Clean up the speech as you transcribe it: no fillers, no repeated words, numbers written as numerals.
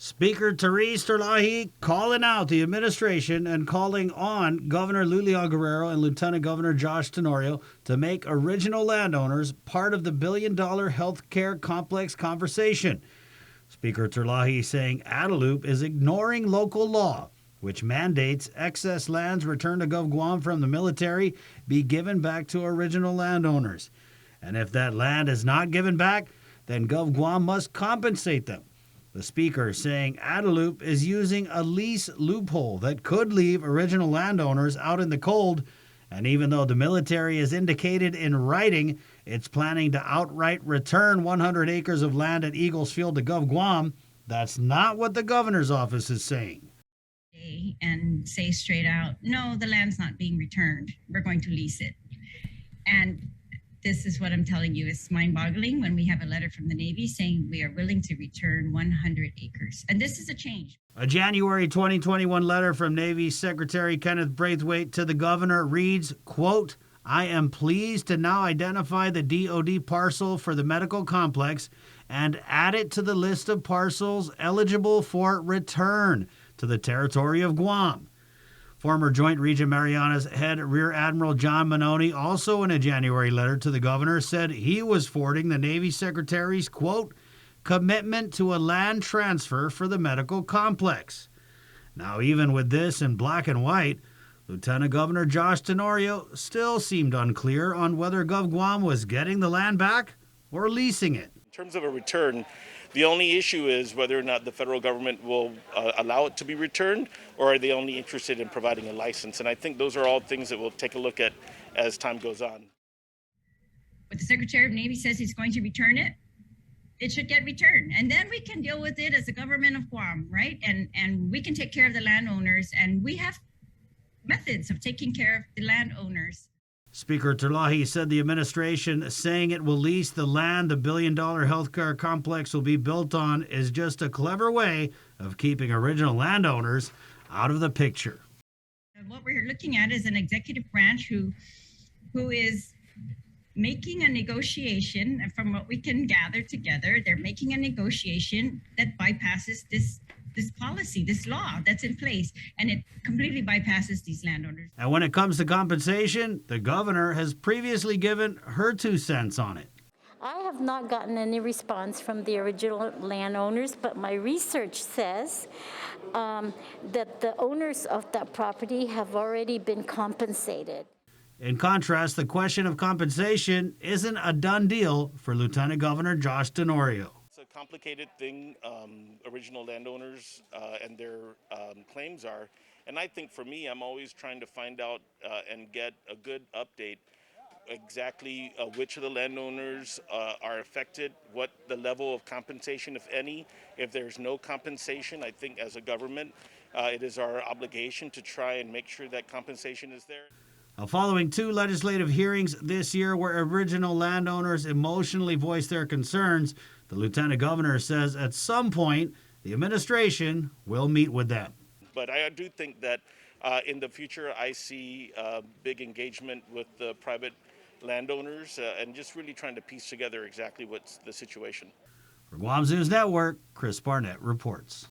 Speaker Therese Terlaje calling out the administration and calling on Governor Leon Guerrero and Lieutenant Governor Josh Tenorio to make original landowners part of the billion-dollar healthcare complex conversation. Speaker Terlaje saying Adelup is ignoring local law, which mandates excess lands returned to GovGuam from the military be given back to original landowners. And if that land is not given back, then GovGuam must compensate them. The speaker saying Adelup is using a lease loophole that could leave original landowners out in the cold, and even though the military has indicated in writing it's planning to outright return 100 acres of land at Eagles Field to GovGuam, that's not what the governor's office is saying. And say straight out, no, the land's not being returned. We're going to lease it. And this is what I'm telling you. It's mind-boggling when we have a letter from the Navy saying we are willing to return 100 acres. And this is a change. A January 2021 letter from Navy Secretary Kenneth Braithwaite to the governor reads, quote, I am pleased to now identify the DoD parcel for the medical complex and add it to the list of parcels eligible for return to the territory of Guam. Former Joint Region Marianas head Rear Admiral John Manoni, also in a January letter to the governor, said he was forwarding the Navy Secretary's, quote, commitment to a land transfer for the medical complex. Now, even with this in black and white, Lieutenant Governor Josh Tenorio still seemed unclear on whether GovGuam was getting the land back or leasing it. In terms of a return, the only issue is whether or not the federal government will allow it to be returned, or are they only interested in providing a license? And I think those are all things that we'll take a look at as time goes on. But the Secretary of Navy says he's going to return it. It should get returned. And then we can deal with it as the government of Guam, right? And we can take care of the landowners, and we have methods of taking care of the landowners. Speaker Terlaje said the administration saying it will lease the land the billion-dollar healthcare complex will be built on is just a clever way of keeping original landowners out of the picture. What we're looking at is an executive branch who is making a negotiation, and from what we can gather together, they're making a negotiation that bypasses this policy, this law that's in place, and it completely bypasses these landowners. And when it comes to compensation, the governor has previously given her 2 cents on it. I have not gotten any response from the original landowners, but my research says that the owners of that property have already been compensated. In contrast, the question of compensation isn't a done deal for Lieutenant Governor Josh Tenorio. It's a complicated thing, original landowners and their claims are. And I think for me, I'm always trying to find out and get a good update exactly which of the landowners are affected, what the level of compensation, if any. If there's no compensation, I think as a government, it is our obligation to try and make sure that compensation is there. Following 2 legislative hearings this year where original landowners emotionally voiced their concerns, the lieutenant governor says at some point the administration will meet with them. But I do think that in the future I see big engagement with the private landowners and just really trying to piece together exactly what's the situation. For Guam's News Network, Chris Barnett reports.